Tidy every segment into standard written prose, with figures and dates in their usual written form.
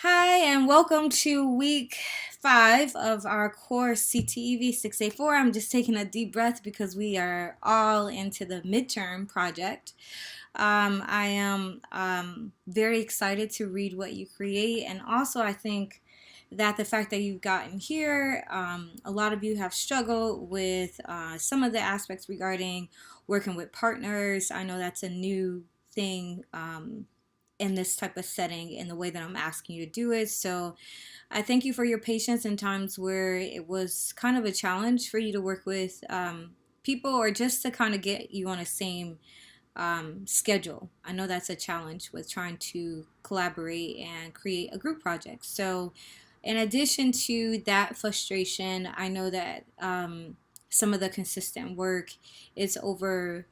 Hi, and welcome to week 5 of our course CTEV 6A4. I'm just taking a deep breath because we are all into the midterm project. I am very excited to read what you create, and also I think that the fact that you've gotten here, a lot of you have struggled with some of the aspects regarding working with partners. I know that's a new thing. In this type of setting in the way that I'm asking you to do it. So I thank you for your patience in times where it was kind of a challenge for you to work with people or just to kind of get you on the same schedule. I know that's a challenge with trying to collaborate and create a group project. So in addition to that frustration, I know that some of the consistent work is over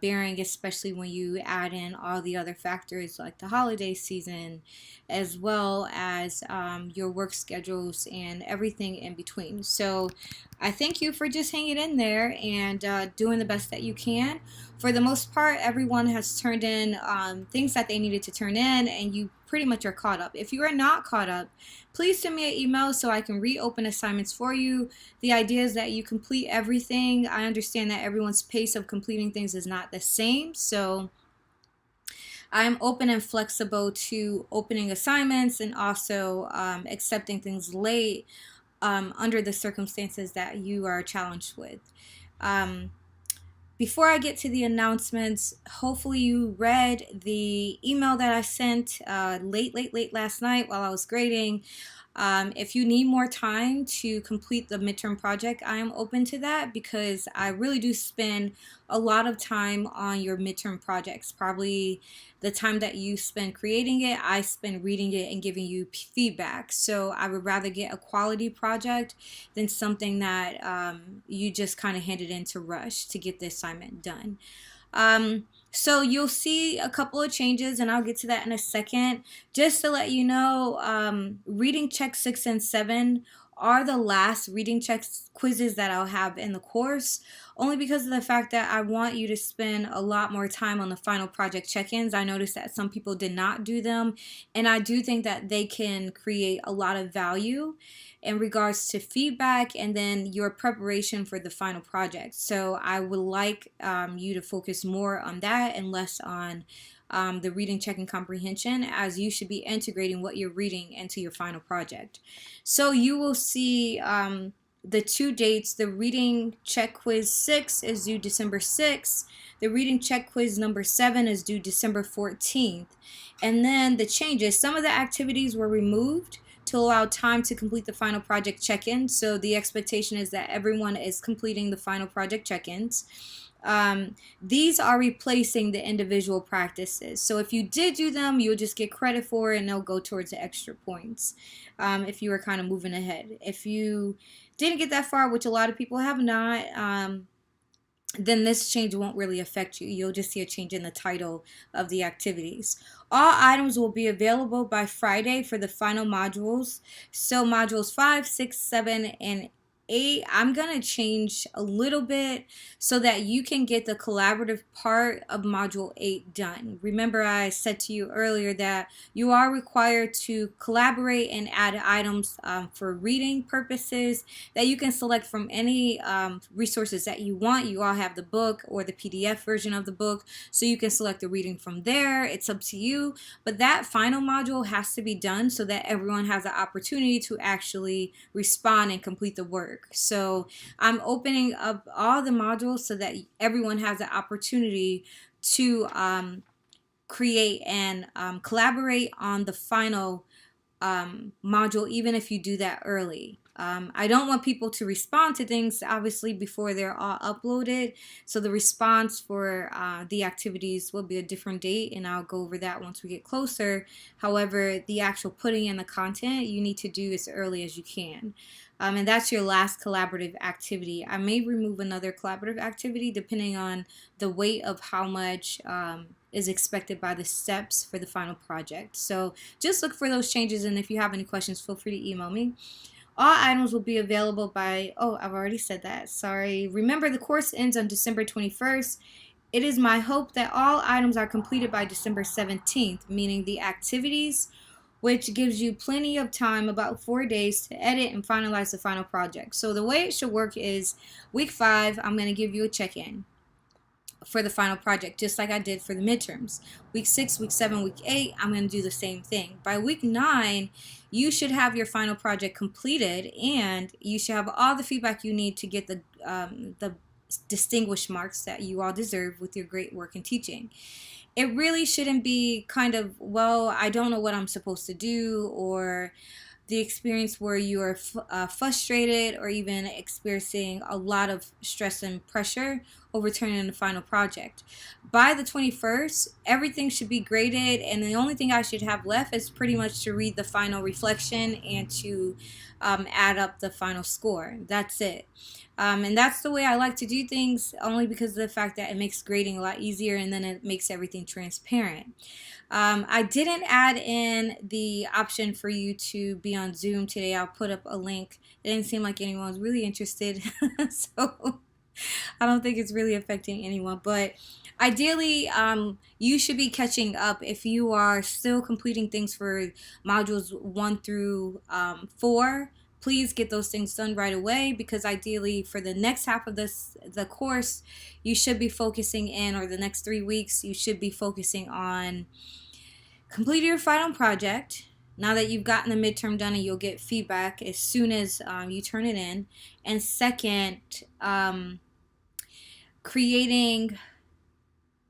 bearing, especially when you add in all the other factors like the holiday season, as well as your work schedules and everything in between. So I thank you for just hanging in there and doing the best that you can. For the most part, everyone has turned in things that they needed to turn in, and you pretty much are caught up. If you are not caught up, please send me an email so I can reopen assignments for you. The idea is that you complete everything. I understand that everyone's pace of completing things is not the same, so I'm open and flexible to opening assignments and also accepting things late under the circumstances that you are challenged with. Um, Before I get to the announcements, hopefully you read the email that I sent late last night while I was grading. If you need more time to complete the midterm project, I am open to that because I really do spend a lot of time on your midterm projects. Probably the time that you spend creating it, I spend reading it and giving you feedback. So I would rather get a quality project than something that you just kind of handed in to rush to get the assignment done. So you'll see a couple of changes, and I'll get to that in a second. Just to let you know, reading check 6 and 7 are the last reading check quizzes that I'll have in the course, only because of the fact that I want you to spend a lot more time on the final project check-ins. I noticed that some people did not do them, and I do think that they can create a lot of value in regards to feedback and then your preparation for the final project. So I would like you to focus more on that and less on the reading, check, and comprehension, as you should be integrating what you're reading into your final project. So you will see the two dates. The reading check quiz 6 is due December 6th. The reading check quiz number 7 is due December 14th. And then the changes, some of the activities were removed to allow time to complete the final project check-in. So the expectation is that everyone is completing the final project check-ins. These are replacing the individual practices. So if you did do them, you'll just get credit for it and they'll go towards the extra points if you were kind of moving ahead. If you didn't get that far, which a lot of people have not, then this change won't really affect you. You'll just see a change in the title of the activities. All items will be available by Friday for the final modules. So modules 5, 6, 7, and 8, I'm going to change a little bit so that you can get the collaborative part of module 8 done. Remember, I said to you earlier that you are required to collaborate and add items for reading purposes that you can select from any resources that you want. You all have the book or the PDF version of the book, so you can select the reading from there. It's up to you, but that final module has to be done so that everyone has the opportunity to actually respond and complete the work. So I'm opening up all the modules so that everyone has the opportunity to create and collaborate on the final module, even if you do that early. I don't want people to respond to things obviously before they're all uploaded, so the response for the activities will be a different date, and I'll go over that once we get closer. However, the actual putting in the content you need to do as early as you can. And that's your last collaborative activity. I may remove another collaborative activity depending on the weight of how much is expected by the steps for the final project. So just look for those changes, and if you have any questions, feel free to email me. All items will be available by, oh, I've already said that, sorry. Remember, the course ends on December 21st. It is my hope that all items are completed by December 17th, meaning the activities which gives you plenty of time, about 4 days, to edit and finalize the final project. So the way it should work is week 5, I'm going to give you a check-in for the final project, just like I did for the midterms. Week 6, week 7, week 8, I'm going to do the same thing. By week 9, you should have your final project completed, and you should have all the feedback you need to get the distinguished marks that you all deserve with your great work in teaching. It really shouldn't be kind of, well, I don't know what I'm supposed to do, or the experience where you are frustrated or even experiencing a lot of stress and pressure over turning in the final project. By the 21st, everything should be graded, and the only thing I should have left is pretty much to read the final reflection and to add up the final score. That's it. And that's the way I like to do things, only because of the fact that it makes grading a lot easier, and then it makes everything transparent. I didn't add in the option for you to be on Zoom today. I'll put up a link. It didn't seem like anyone was really interested, so I don't think it's really affecting anyone. But ideally, you should be catching up if you are still completing things for modules 1 through 4. Please get those things done right away, because ideally for the next half of the course, you should be focusing in, or the next 3 weeks, you should be focusing on completing your final project. Now that you've gotten the midterm done, and you'll get feedback as soon as you turn it in. And second, creating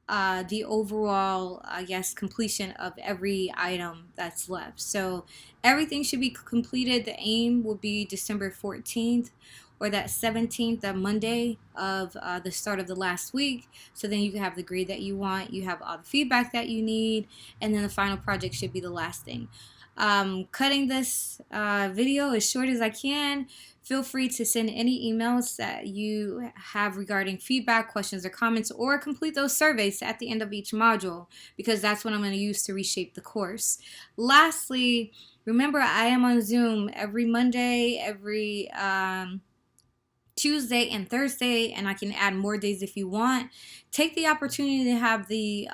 the overall, I guess, completion of every item that's left. So everything should be completed. The aim will be December 14th, or that 17th, that Monday of the start of the last week. So then you can have the grade that you want, you have all the feedback that you need, and then the final project should be the last thing. Cutting this video as short as I can. Feel free to send any emails that you have regarding feedback, questions, or comments, or complete those surveys at the end of each module, because that's what I'm going to use to reshape the course. Lastly, remember, I am on Zoom every Monday, every Tuesday and Thursday, and I can add more days if you want. Take the opportunity to have the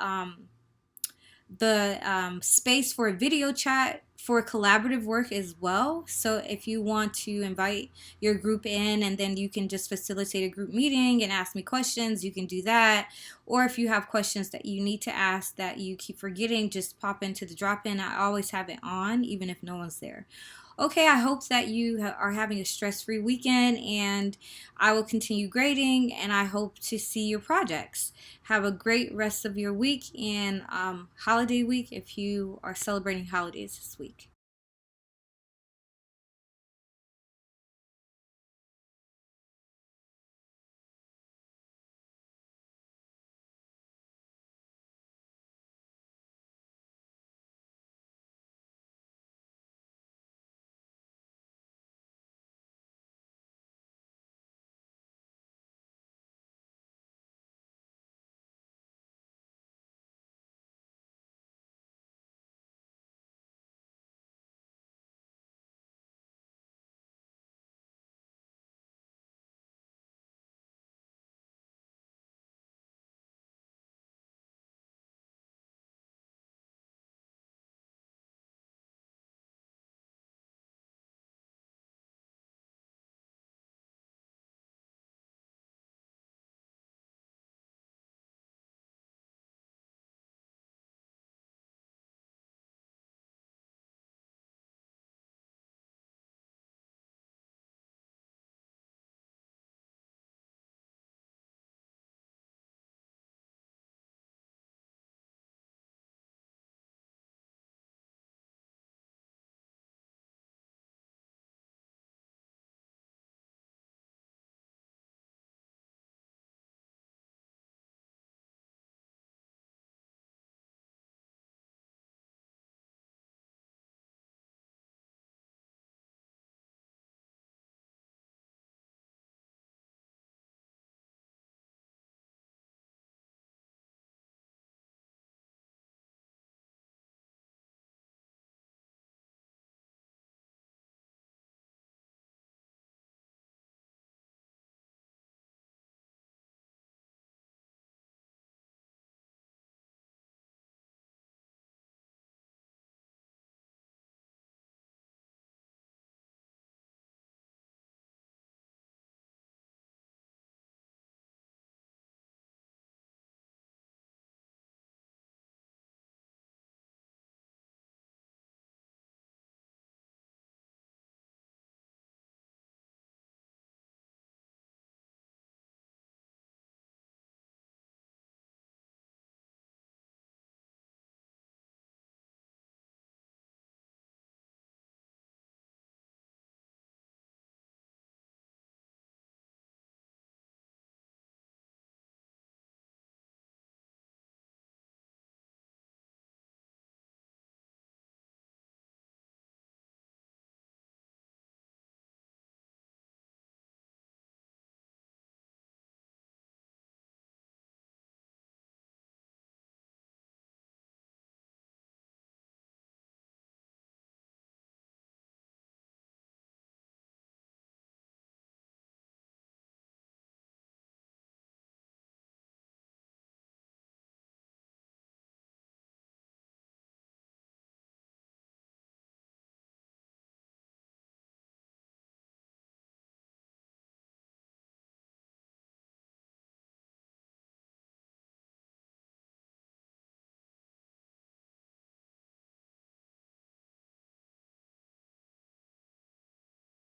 space for a video chat for collaborative work as well. So if you want to invite your group in, and then you can just facilitate a group meeting and ask me questions, you can do that. Or if you have questions that you need to ask that you keep forgetting, just pop into the drop-in. I always have it on, even if no one's there. Okay, I hope that you are having a stress-free weekend, and I will continue grading, and I hope to see your projects. Have a great rest of your week and holiday week if you are celebrating holidays this week.